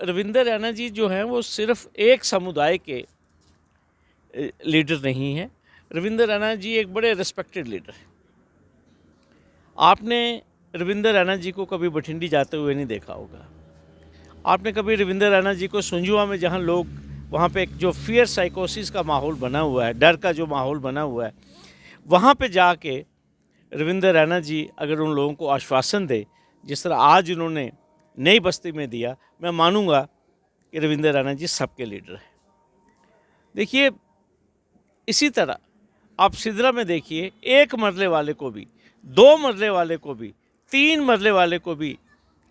रविंदर रैना जी जो हैं वो सिर्फ एक समुदाय के लीडर नहीं हैं। रविंदर रैना जी एक बड़े रिस्पेक्टेड लीडर हैं। आपने रविंदर रैना जी को कभी बठिंडी जाते हुए नहीं देखा होगा। आपने कभी रविंदर रैना जी को सुंजुआ में, जहाँ लोग वहाँ पे एक जो फियर साइकोसिस का माहौल बना हुआ है, डर का जो माहौल बना हुआ है, वहाँ पे जाके रविंदर रैना जी अगर उन लोगों को आश्वासन दे जिस तरह आज उन्होंने नई बस्ती में दिया, मैं मानूंगा कि रविंदर रैना जी सबके लीडर हैं। देखिए, इसी तरह आप सिदरा में देखिए, एक मरले वाले को भी, 2 मरले वाले को भी, 3 मरले वाले को भी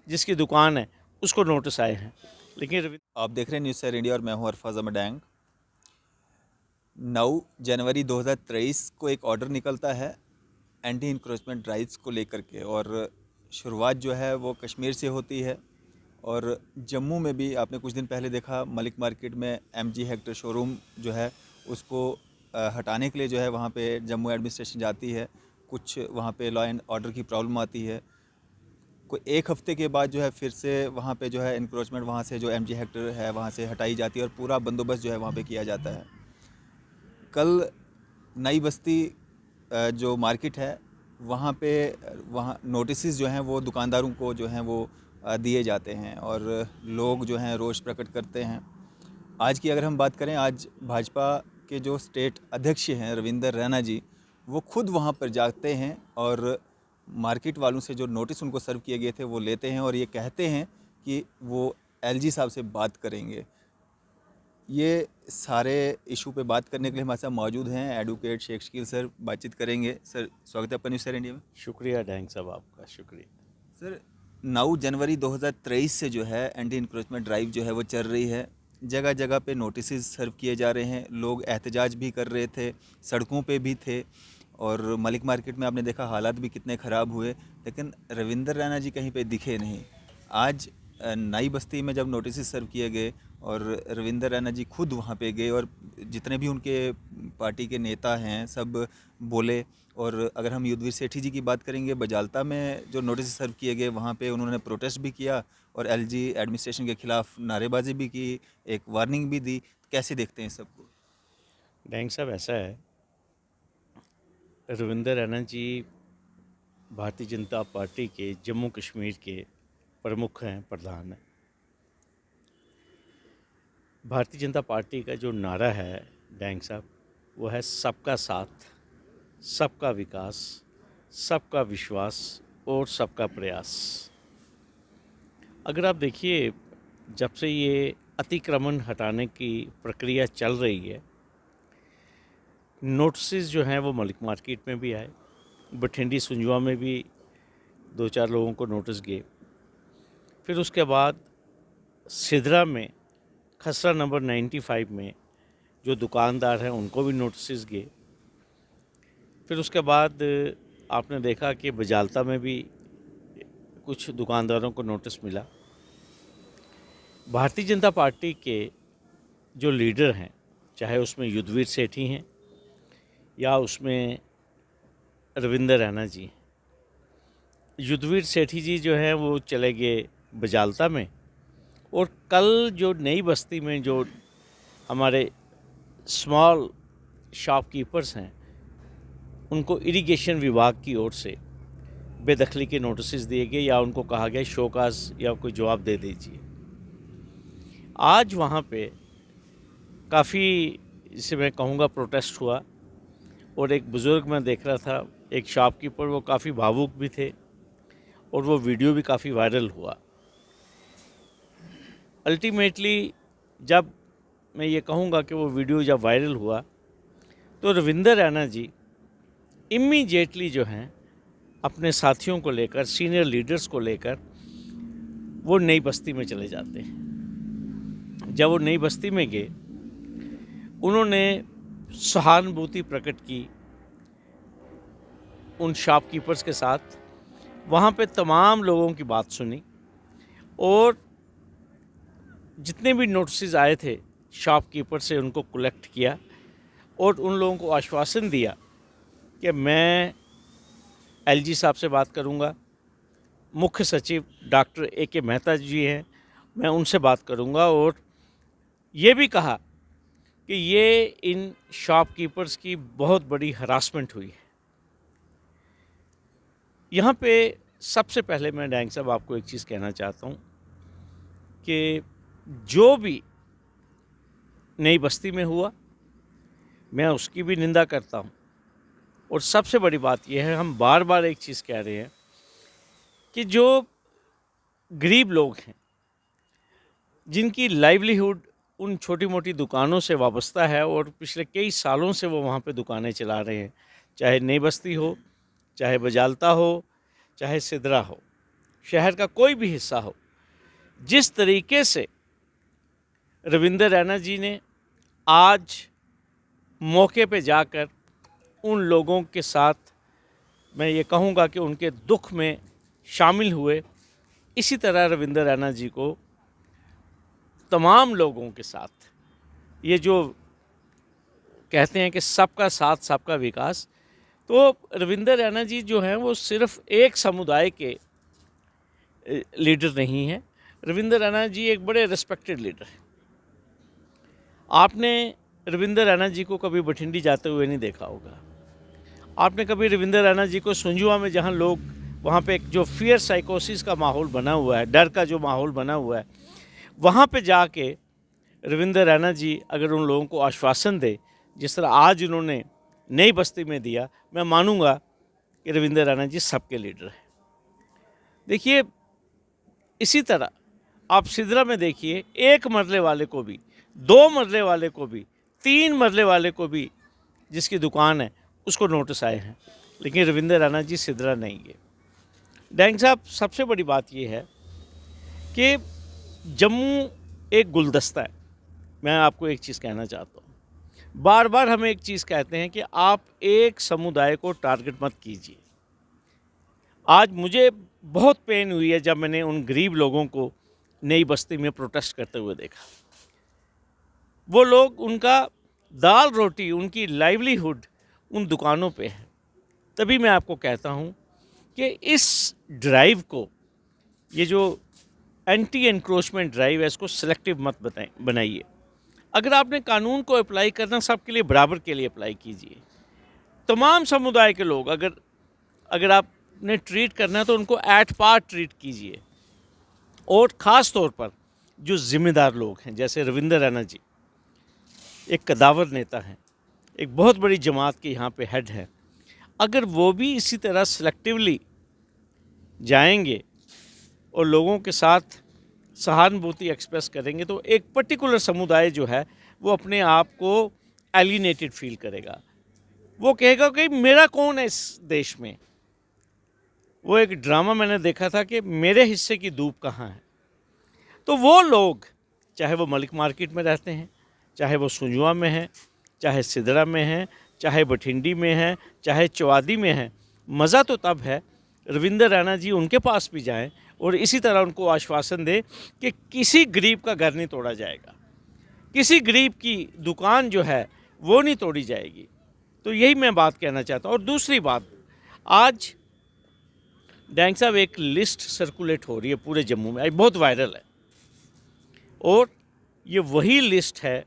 जिसकी दुकान है उसको नोटिस आए हैं। लेकिन आप देख रहे हैं न्यूज़ सर इंडिया और मैं हूं अरफाज अहमद डैंग। 9 जनवरी 2023 को एक ऑर्डर निकलता है एंटी इंक्रोचमेंट ड्राइव्स को लेकर के, और शुरुआत जो है वो कश्मीर से होती है। और जम्मू में भी आपने कुछ दिन पहले देखा, मलिक मार्केट में MG हेक्टर शोरूम जो है उसको हटाने के लिए जो है वहाँ पे जम्मू एडमिनिस्ट्रेशन जाती है। कुछ वहाँ पे लॉ एंड ऑर्डर की प्रॉब्लम आती है। कोई 1 हफ़्ते के बाद जो है फिर से वहाँ पे जो है इंक्रोचमेंट वहाँ से जो MG हेक्टर है वहाँ से हटाई जाती है और पूरा बंदोबस्त जो है वहाँ पे किया जाता है। कल नई बस्ती जो मार्केट है वहाँ पे वहाँ नोटिसेस जो हैं वो दुकानदारों को जो हैं वो दिए जाते हैं और लोग जो हैं रोष प्रकट करते हैं। आज की अगर हम बात करें, आज भाजपा के जो स्टेट अध्यक्ष हैं रविंदर रैना जी, वो खुद वहाँ पर जाते हैं और मार्केट वालों से जो नोटिस उनको सर्व किए गए थे वो लेते हैं और ये कहते हैं कि वो LG साहब से बात करेंगे। ये सारे इशू पे बात करने के लिए हमारे साथ मौजूद हैं एडवोकेट शेख शकील सर। बातचीत करेंगे। सर, स्वागत है आपका न्यूज़ सर इंडिया में। शुक्रिया डैंग साहब, आपका शुक्रिया। सर, 9 जनवरी 2023 से जो है एंटी इंक्रोचमेंट ड्राइव जो है वो चल रही है। जगह जगह पे नोटिसेस सर्व किए जा रहे हैं, लोग एहतजाज भी कर रहे थे, सड़कों पे भी थे और मलिक मार्केट में आपने देखा हालात भी कितने ख़राब हुए, लेकिन रविंदर रैना जी कहीं पे दिखे नहीं। आज नई बस्ती में जब नोटिस सर्व किए गए और रविंदर रैना जी खुद वहाँ पे गए और जितने भी उनके पार्टी के नेता हैं सब बोले। और अगर हम युद्धवीर सेठी जी की बात करेंगे, बजालता में जो नोटिस सर्व किए गए वहाँ पे उन्होंने प्रोटेस्ट भी किया और LG एडमिनिस्ट्रेशन के ख़िलाफ़ नारेबाजी भी की, एक वार्निंग भी दी। कैसे देखते हैं सबको? डैंग साहब, ऐसा है, रविंदर रैना जी भारतीय जनता पार्टी के जम्मू कश्मीर के प्रमुख हैं, प्रधान हैं। भारतीय जनता पार्टी का जो नारा है डैंग साहब, वो है सबका साथ, सबका विकास, सबका विश्वास और सबका प्रयास। अगर आप देखिए, जब से ये अतिक्रमण हटाने की प्रक्रिया चल रही है, नोटिस जो हैं वो मलिक मार्केट में भी आए, बठिंडी सुंजुआ में भी 2-4 लोगों को नोटिस गए, फिर उसके बाद सिदरा में खसरा नंबर 95 में जो दुकानदार हैं उनको भी नोटिस गए। फिर उसके बाद आपने देखा कि बजालता में भी कुछ दुकानदारों को नोटिस मिला। भारतीय जनता पार्टी के जो लीडर हैं, चाहे उसमें युद्धवीर सेठी हैं या उसमें रविंदर रैना जी, युद्धवीर सेठी जी जो हैं वो चले गए बजालता में, और कल जो नई बस्ती में जो हमारे स्मॉल शॉपकीपर्स हैं उनको इरिगेशन विभाग की ओर से बेदखली के नोटिस दिए गए या उनको कहा गया शोकाज या कोई जवाब दे दीजिए। आज वहाँ पे काफ़ी, जिसे मैं कहूँगा, प्रोटेस्ट हुआ और एक बुज़ुर्ग मैं देख रहा था, एक शॉपकीपर, वो काफ़ी भावुक भी थे और वो वीडियो भी काफ़ी वायरल हुआ। अल्टीमेटली जब मैं ये कहूँगा कि वो वीडियो जब वायरल हुआ तो रविंदर रैना जी इमीडिएटली जो हैं अपने साथियों को लेकर, सीनियर लीडर्स को लेकर वो नई बस्ती में चले जाते हैं। जब वो नई बस्ती में गए, उन्होंने सहानुभूति प्रकट की उन शॉपकीपर्स के साथ, वहाँ पे तमाम लोगों की बात सुनी और जितने भी नोटिस आए थे शॉपकीपर से उनको कलेक्ट किया और उन लोगों को आश्वासन दिया कि मैं LG साहब से बात करूंगा। मुख्य सचिव डॉक्टर AK मेहता जी हैं मैं उनसे बात करूंगा और ये भी कहा कि ये इन शॉपकीपर्स की बहुत बड़ी हरासमेंट हुई है। यहाँ पे सबसे पहले मैं डैंग साहब आपको एक चीज़ कहना चाहता हूँ कि जो भी नई बस्ती में हुआ मैं उसकी भी निंदा करता हूँ। और सबसे बड़ी बात यह है, हम बार बार एक चीज़ कह रहे हैं कि जो गरीब लोग हैं जिनकी लाइवलीहुड उन छोटी मोटी दुकानों से वाबस्ता है और पिछले कई सालों से वो वहाँ पे दुकानें चला रहे हैं, चाहे नई बस्ती हो, चाहे बजालता हो, चाहे सिदरा हो, शहर का कोई भी हिस्सा हो, जिस तरीके से रविंदर रैना जी ने आज मौके पे जाकर उन लोगों के साथ मैं ये कहूँगा कि उनके दुख में शामिल हुए, इसी तरह रविंदर रैना जी को तमाम लोगों के साथ, ये जो कहते हैं कि सबका साथ सबका विकास, तो रविंदर रैना जी जो हैं वो सिर्फ एक समुदाय के लीडर नहीं हैं। रविंदर रैना जी एक बड़े रिस्पेक्टेड लीडर हैं। आपने रविंदर रैना जी को कभी बठिंडी जाते हुए नहीं देखा होगा। आपने कभी रविंदर रैना जी को सुंजुआ में, जहाँ लोग वहाँ पे एक जो फियर साइकोसिस का माहौल बना हुआ है, डर का जो माहौल बना हुआ है, वहाँ पे जाके रविंदर रैना जी अगर उन लोगों को आश्वासन दे जिस तरह आज उन्होंने नई बस्ती में दिया, मैं मानूंगा कि रविंदर रैना जी सबके लीडर हैं। देखिए, इसी तरह आप सिदरा में देखिए, एक मरले वाले को भी, 2 मरले वाले को भी, 3 मरले वाले को भी जिसकी दुकान है उसको नोटिस आए हैं, लेकिन रविंदर रैना जी सिदरा नहीं है। डैंग साहब, सबसे बड़ी बात यह है कि जम्मू एक गुलदस्ता है। मैं आपको एक चीज़ कहना चाहता हूँ, बार बार हम एक चीज़ कहते हैं कि आप एक समुदाय को टारगेट मत कीजिए। आज मुझे बहुत पेन हुई है जब मैंने उन गरीब लोगों को नई बस्ती में प्रोटेस्ट करते हुए देखा। वो लोग, उनका दाल रोटी, उनकी लाइवलीहुड उन दुकानों पे है। तभी मैं आपको कहता हूँ कि इस ड्राइव को, ये जो एंटी एनक्रोचमेंट ड्राइव है, इसको सिलेक्टिव मत बनाइए। अगर आपने कानून को अप्लाई करना, सबके लिए बराबर के लिए अप्लाई कीजिए। तमाम समुदाय के लोग अगर आपने ट्रीट करना है तो उनको एट पार्ट ट्रीट कीजिए। और ख़ास तौर पर जो ज़िम्मेदार लोग हैं, जैसे रविंदर रैना जी एक कदावर नेता हैं, एक बहुत बड़ी जमात के यहाँ पे हेड हैं, अगर वो भी इसी तरह सिलेक्टिवली जाएंगे और लोगों के साथ सहानुभूति एक्सप्रेस करेंगे तो एक पर्टिकुलर समुदाय जो है वो अपने आप को एलिनेटेड फील करेगा। वो कहेगा कि मेरा कौन है इस देश में। वो एक ड्रामा मैंने देखा था कि मेरे हिस्से की धूप कहाँ है। तो वो लोग, चाहे वो मलिक मार्केट में रहते हैं, चाहे वो सुंजुआ में हैं, चाहे सिदरा में हैं, चाहे बठिंडी में हैं, चाहे चौवादी में हैं, मज़ा तो तब है रविंदर रैना जी उनके पास भी जाएं और इसी तरह उनको आश्वासन दे कि किसी गरीब का घर नहीं तोड़ा जाएगा, किसी गरीब की दुकान जो है वो नहीं तोड़ी जाएगी। तो यही मैं बात कहना चाहता हूँ। और दूसरी बात, आज डैंग साहब एक लिस्ट सर्कुलेट हो रही है पूरे जम्मू में, बहुत वायरल है, और ये वही लिस्ट है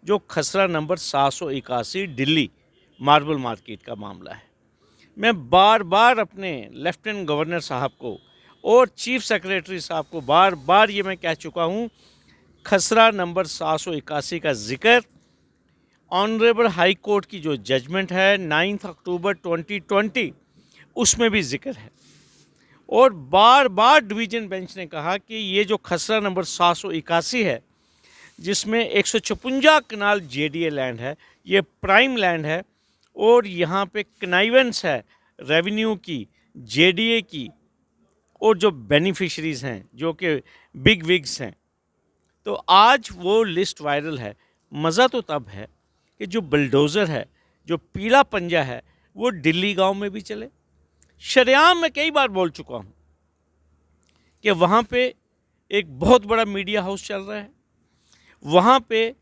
जो खसरा नंबर 781 दिल्ली मार्बल मार्केट का मामला है। मैं बार बार अपने लेफ्टिनेंट गवर्नर साहब को और चीफ सेक्रेटरी साहब को बार बार ये मैं कह चुका हूँ, खसरा नंबर 781 का जिक्र ऑनरेबल हाई कोर्ट की जो जजमेंट है 9 अक्टूबर 2020 उसमें भी जिक्र है। और बार बार डिवीज़न बेंच ने कहा कि ये जो खसरा नंबर 781 है, जिसमें 156 कनाल जेडीए लैंड है, ये प्राइम लैंड है और यहाँ पे कनाइवेंस है रेवेन्यू की, जेडीए की, और जो बेनिफिशरीज़ हैं जो कि बिग विग्स हैं। तो आज वो लिस्ट वायरल है। मज़ा तो तब है कि जो बुलडोज़र है, जो पीला पंजा है, वो दिल्ली गांव में भी चले। शरेआम मैं कई बार बोल चुका हूँ कि वहाँ पे एक बहुत बड़ा मीडिया हाउस चल रहा है, वहाँ पे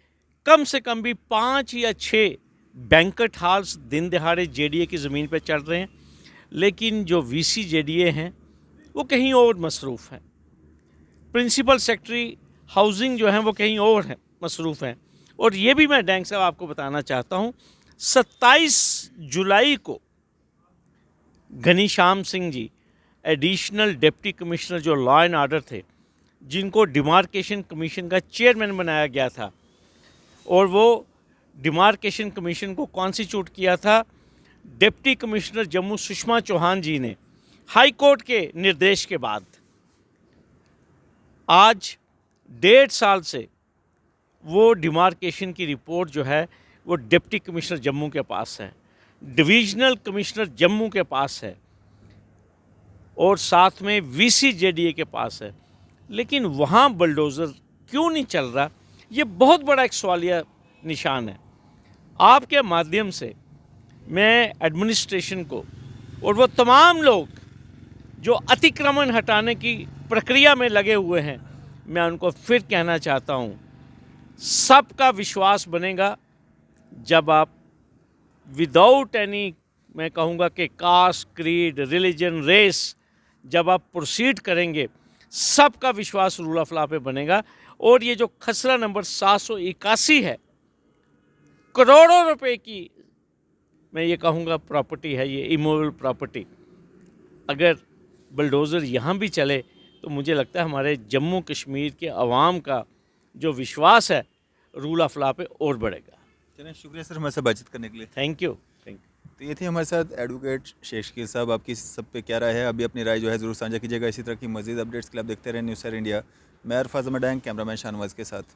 कम से कम भी 5 या 6 बैंकट हॉल्स दिन दिहाड़े जेडीए की ज़मीन पे चल रहे हैं, लेकिन जो वीसी जेडीए हैं वो कहीं और मसरूफ़ हैं। प्रिंसिपल सेक्रेटरी हाउसिंग जो हैं वो कहीं और हैं, मसरूफ़ हैं। और ये भी मैं डैंग साहब आपको बताना चाहता हूँ, 27 जुलाई को घनीश्याम Singh ji additional deputy commissioner जो लॉ एंड आर्डर थे, जिनको डिमार्केशन कमीशन का चेयरमैन बनाया गया था, और वो डिमार्केशन कमीशन को कॉन्स्टिट्यूट किया था डिप्टी कमिश्नर जम्मू सुषमा चौहान जी ने हाई कोर्ट के निर्देश के बाद। आज 1.5 साल से वो डिमार्केशन की रिपोर्ट जो है वो डिप्टी कमिश्नर जम्मू के पास है, डिविजनल कमिश्नर जम्मू के पास है, और साथ में VCJDA के पास है। लेकिन वहाँ बलडोज़र क्यों नहीं चल रहा, ये बहुत बड़ा एक सवालिया निशान है। आपके माध्यम से मैं एडमिनिस्ट्रेशन को और वो तमाम लोग जो अतिक्रमण हटाने की प्रक्रिया में लगे हुए हैं, मैं उनको फिर कहना चाहता हूँ, सबका विश्वास बनेगा जब आप विदाउट एनी, मैं कहूँगा कि कास्ट, क्रीड, रिलीजन, रेस, जब आप प्रोसीड करेंगे, सबका विश्वास रूल ऑफ लॉ पे बनेगा। और ये जो खसरा नंबर 781 है, करोड़ों रुपए की मैं ये कहूँगा प्रॉपर्टी है, ये इमूवेबल प्रॉपर्टी, अगर बलडोज़र यहाँ भी चले तो मुझे लगता है हमारे जम्मू कश्मीर के अवाम का जो विश्वास है रूल ऑफ लॉ पे और बढ़ेगा। चलिए, शुक्रिया सर हमारे साथ बातचीत करने के लिए। Thank you. तो ये थे हमारे साथ एडवोकेट शेखशीर साहब। आपकी सब पे क्या राय है, अभी अपनी राय जो है ज़रूर साझा कीजिएगा। इसी तरह की मज़ीद अपडेट्स के लिए आप देखते रहें न्यूज़ सर इंडिया। मैं अरफाज अहमद डैंग, कैमरामैन शाहनवाज के साथ।